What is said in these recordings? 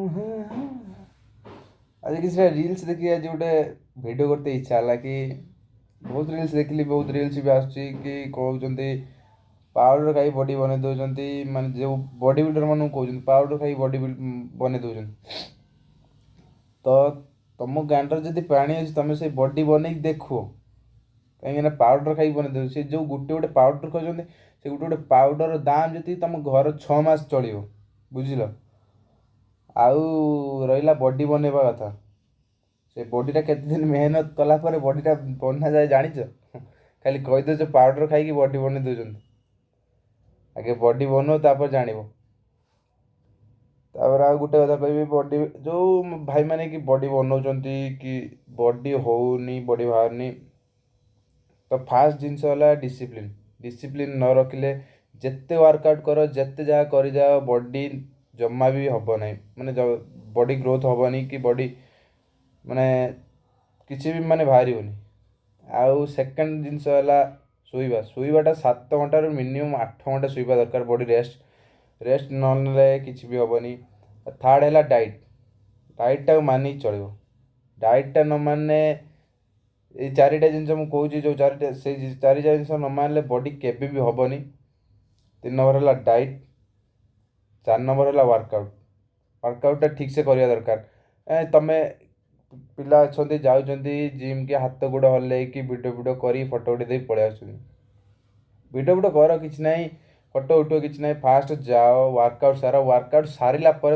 आज किसी रील्स देखी आज गोटे भिडियो करते इच्छा है कि बहुत रील्स देखली बहुत रील्स भी आसुची कि कहते पाउडर खाई बॉडी बने दौरान माने जो बॉडी बिल्डर मानू कहते पाउडर खाई बॉडी बने दौरान तो तुम गांडर जब पानी अच्छी तुम से बॉडी बन देख कहीं पाउडर खाई बने दे से जो गोटे गोटे पाउडर खाते से गोटे गोटे पाउडर दाम जी तुम घर 6 मास चलो बुझल आउ रहा बॉडी बनवा कथा से बॉडीटा केते दिन मेहनत कला पर बॉडीटा बना जाए जानिच खाली कहीदे पाउडर खाई बॉडी बन दौरान आगे बॉडी बनो तापर जान तापर आ गोटे कथा कह बॉडी जो भाई माने कि बॉडी बनाऊँ कि बॉडी होनी बॉडी बाहरनी तो फास्ट जिनस है डिसिप्लिन डिसिप्लिन न रखिले जिते वर्कआउट कर जिते जहाँ कर जाओ बॉडी जमा भी हम ना माने बॉडी ग्रोथ हेनी कि बॉडी माने किसी भी माने बाहर आउ सेकेंड जिनस है शोवा शोवाटा 7 घंटा मिनिमम 8 घंटा शोवा दरकार बॉडी रेस्ट रेस्ट ना कि भी हेनी थर्ड है डाइट डाइटा मानिक चलो डाइटा न माने ये चारिटा जिन मुझे जो चारिटा से चारिटा जिन न मानले बॉडी केबे भी हेनी 3 नंबर है डाइट 4 नंबर है वर्कआउट वर्कआउटा ठीक से करवा दरकार तुम पिला अच्छा जाऊँच जिम के हाथ गोड़ हल्ले कि भिडियो कर फटो उठे पलि आस भिडियो कर कि ना फटो उठो कि ना फास्ट जाओ वर्कआउट सारा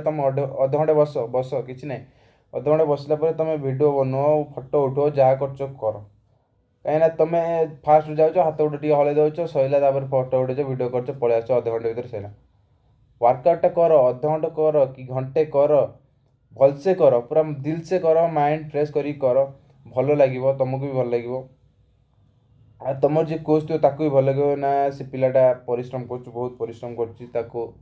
तुम अध घंटे बस बस कि ना अध घंटे बसला तुम भिडियो बनाओ फटो उठो जहाँ कर कहीं तुम फास्ट जाओ हाथ गोटे टे हल दौच सैला फटो उठे भिडियो कर पलि आस अध घंटे भर सैला वर्कआउटा कर अध घंटे कर कि घंटे कर भलसे कर पूरा दिल से कर माइंड फ्रेश कर भल लगे तुमको भी भल लगे आ तुम जी कोच थो ताकू भी भल लगे ना से पिलाटा परिश्रम कर बहुत परिश्रम कर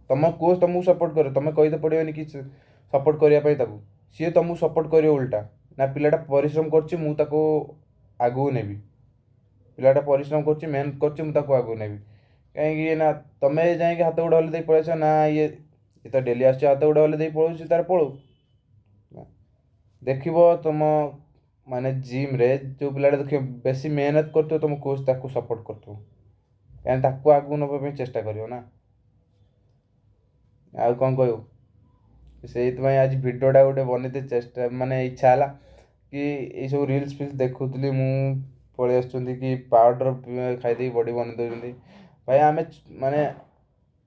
तुम कोच तुमको सपोर्ट कर तुम कही तो पड़ोनी कि सपोर्ट करने सी तुमको सपोर्ट कर उल्टा ना पिलाटा परिश्रम कर आगू नेबी पिलाटा परिश्रम कर मेहनत कर आगू नेबी कहीं ना तुम्हें जाए हाथ गोड़ हल्ले पलैस ना ये तो डेली आस हाथ गोड़ हल्ले पलू तार पलू देख तुम माने जिम रे जो पिलाटा देख बेसी मेहनत कर तुम कोच ताकू सपोर्ट कर ताकू आगू नबा चेष्टा कर ना आउ कौन कहू से आज भिडटा गोटे बनते चेष्टा माने इच्छा है कि ये सब रील्स फिल्स देखुली मु पलि आस कि पाउडर खाई बॉडी बन दौरान भाई आम माने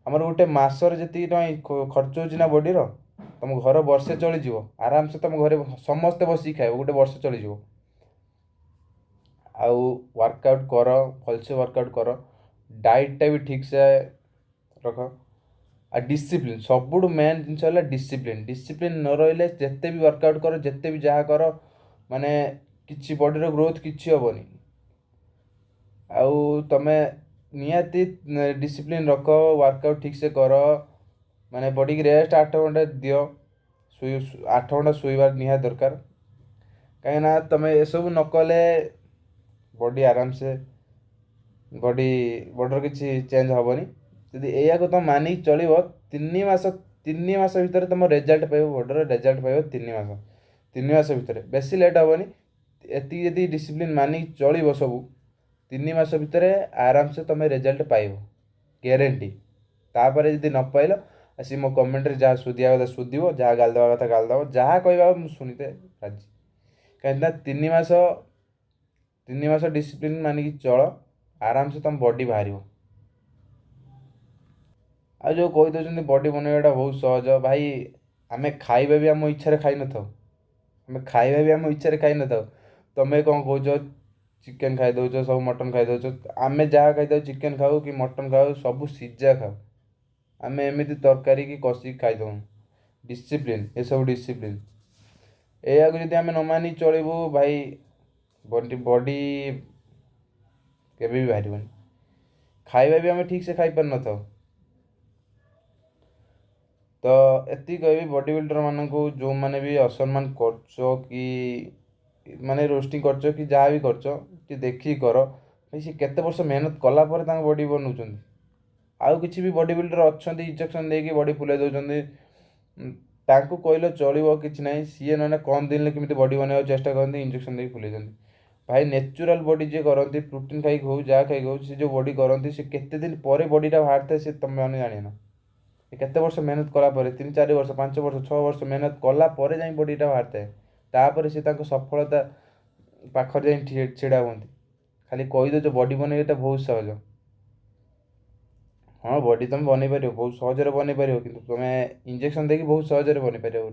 आमर गोटे मसर जी खर्च हो बॉडी तुम घर वर्षे चलीज आराम से तुम घर समस्ते बसिक खाए गोटे वर्ष चलीज आउ वर्कआउट कर भलसे वर्कआउट कर डाइटा भी ठीक से रख आ डिसिप्लिन सबुठ मेन जिनस है डिसिप्लिन डिसिप्लिन न रही जिते भी वर्कआउट कर जिते भी जहाँ कर माने किसी बॉडी ग्रोथ किसी हेनी आउ तुम निहाती डिसिप्लिन रख वर्कआउट ठीक से कर माने बॉडी की रेस्ट 8 घंटा दियो 8 घंटा शोवा निहाती दरकार कहीं तुम ये सब न कले बॉडी आराम से बॉडी बॉडर किसी चेंज हेनी जदि या तुम मानिक चलो 3 मास 3 मास भितर तुम रिजल्ट पाइब बॉडर रिजल्ट पाइब 3 मास 3 मास भितर बेसी लेट हेनी एति जदि डिसिप्लिन मानिक चलो सब 3 मास भितर आराम से तुम रिजल्ट पाइब ग्यारंटी तापर जदि न पाइल आसी मो कमेंट जहाँ सुधिया कथा सुधिब जहाँ गालदेवा कथा गालदेव जहाँ कह शुणीते राजी कहीं 3 मास डिसिप्लिन मानिक चल आराम से तुम बॉडी बाहर आ जो कहीदे बॉडी बनवाटा बहुत सहज भाई आम खाଇବା भी आम इच्छा खाई न था आम खाଇବା भी आम इच्छा खाई न था तुम्हें कौन कौच चिकेन खाई दौच सब मटन खाई दौच आम जहाँ खाई चिकेन खाऊ कि मटन खाऊ सब सीजा खाऊ आम एमती तरकारी कि कषि खाईदे डिसिप्लिन ये सब डिसिप्लिन या जब आम न मानी चलू भाई बॉडी बॉडी केबे भी बाहर खाଇବା भी आम ठीक से खाई पार न था तो एति कहबी बॉडी बिल्डर मानक जो मैंने भी असम्मान कर माने रोस्टिंग कर कि जहाँ भी कर देखिए कर भाई सी केते वर्ष मेहनत कला बॉडी बनाऊँ आउ किसी भी बॉडी बिल्डर अच्छा इंजेक्शन देकी बॉडी फुलाई दौरान ତାଙ୍କୁ କହିଲେ ଚଳିବ କିଛି ନାହିଁ, ସିଏ ନହେଲେ କମ୍ ଦିନରେ କେମିତି ବଡ଼ି ବନେଇବାକୁ ଚେଷ୍ଟା କରନ୍ତି, ଇଞ୍ଜେକ୍ସନ୍ ଦେଇକି ଫୁଲେଇ ଦିଅନ୍ତି। ଭାଇ ନ୍ୟାଚୁରାଲ୍ ବଡ଼ି ଯିଏ କରନ୍ତି, ପ୍ରୋଟିନ୍ ଖାଇକି ହଉ ଯାହା ଖାଇକି ହଉ, ସେ ଯେଉଁ ବଡ଼ି କରନ୍ତି ସେ କେତେ ଦିନ ପରେ ବଡ଼ିଟା ବାହାରିଥାଏ ସେ ତୁମେମାନେ ଜାଣିନ। କେତେ ବର୍ଷ ମେହନତ କଲା ପରେ, 3-4 ବର୍ଷ 5 ବର୍ଷ 6 ବର୍ଷ ମେହନତ କଲା ପରେ ଯାଇ ବଡ଼ିଟା ବାହାରିଥାଏ। ତାପରେ ସେ ତାଙ୍କ ସଫଳତା ପାଖରେ ଯାଇ ଛିଡ଼ା ହୁଅନ୍ତି। ଖାଲି କହିଦେଉଛ ବଡ଼ି ବନେଇବାଟା ବହୁତ ସହଜ। ହଁ ବଡ଼ି ତୁମେ ବନେଇ ପାରିବ, ବହୁତ ସହଜରେ ବନେଇ ପାରିବ, କିନ୍ତୁ ତୁମେ ଇଞ୍ଜେକ୍ସନ୍ ଦେଇକି ବହୁତ ସହଜରେ ବନେଇ ପାରିବ।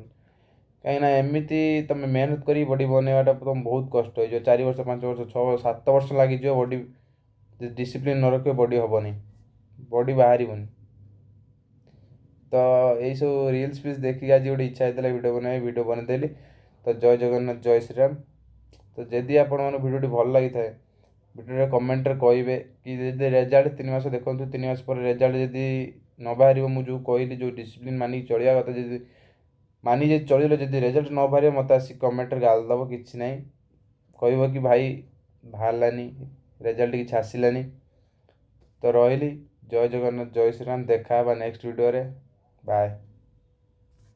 କାହିଁକିନା ଏମିତି ତୁମେ ମେହନତ କରି ବଡ଼ି ବନେଇବାଟା ତୁମ ବହୁତ କଷ୍ଟ ହେଇଯିବ। 4 ବର୍ଷ 5 ବର୍ଷ 6 ବର୍ଷ 7 ବର୍ଷ ଲାଗିଯିବ ବଡ଼ି, ଯଦି ଡିସିପ୍ଲିନ୍ ନ ରଖିବ ବଡ଼ି ହେବନି, ବଡ଼ି ବାହାରିବନି। ତ ଏଇସବୁ ରିଲ୍ସ ଫିଲ୍ସ ଦେଖିକି ଆଜି ଗୋଟେ ଇଚ୍ଛା ହେଇଥିଲା ଭିଡ଼ିଓ ବନେଇବା, ଭିଡ଼ିଓ ବନେଇଦେଲି। ତ ଜୟ ଜଗନ୍ନାଥ, ଜୟ ଶ୍ରୀରାମ। ତ ଯଦି ଆପଣଙ୍କର ଭିଡ଼ିଓଟି ଭଲ ଲାଗିଥାଏ, ଭିଡ଼ିଓରେ କମେଣ୍ଟରେ କହିବେ କି ଯଦି ରେଜଲ୍ଟ 3 ମାସ ଦେଖନ୍ତୁ, 3 ମାସ ପରେ ରେଜଲ୍ଟ ଯଦି ନ ବାହାରିବ, ମୁଁ ଯେଉଁ କହିଲି ଯେଉଁ ଡିସିପ୍ଲିନ୍ ମାନିକି ଚଳିବା କଥା ଯଦି ମାନି ଯଦି ଚଳିଲେ ଯଦି ରେଜଲ୍ଟ ନ ବାହାରିବ, ମୋତେ ଆସିକି କମେଣ୍ଟରେ ଗାଳି ଦେବ, କିଛି ନାହିଁ। କହିବ କି ଭାଇ ବାହାରିଲାନି, ରେଜଲ୍ଟ କିଛି ଆସିଲାନି। ତ ରହିଲି, ଜୟ ଜଗନ୍ନାଥ, ଜୟ ଶ୍ରୀରାମ। ଦେଖା ହେବା ନେକ୍ସଟ ଭିଡ଼ିଓରେ। ବାଏ।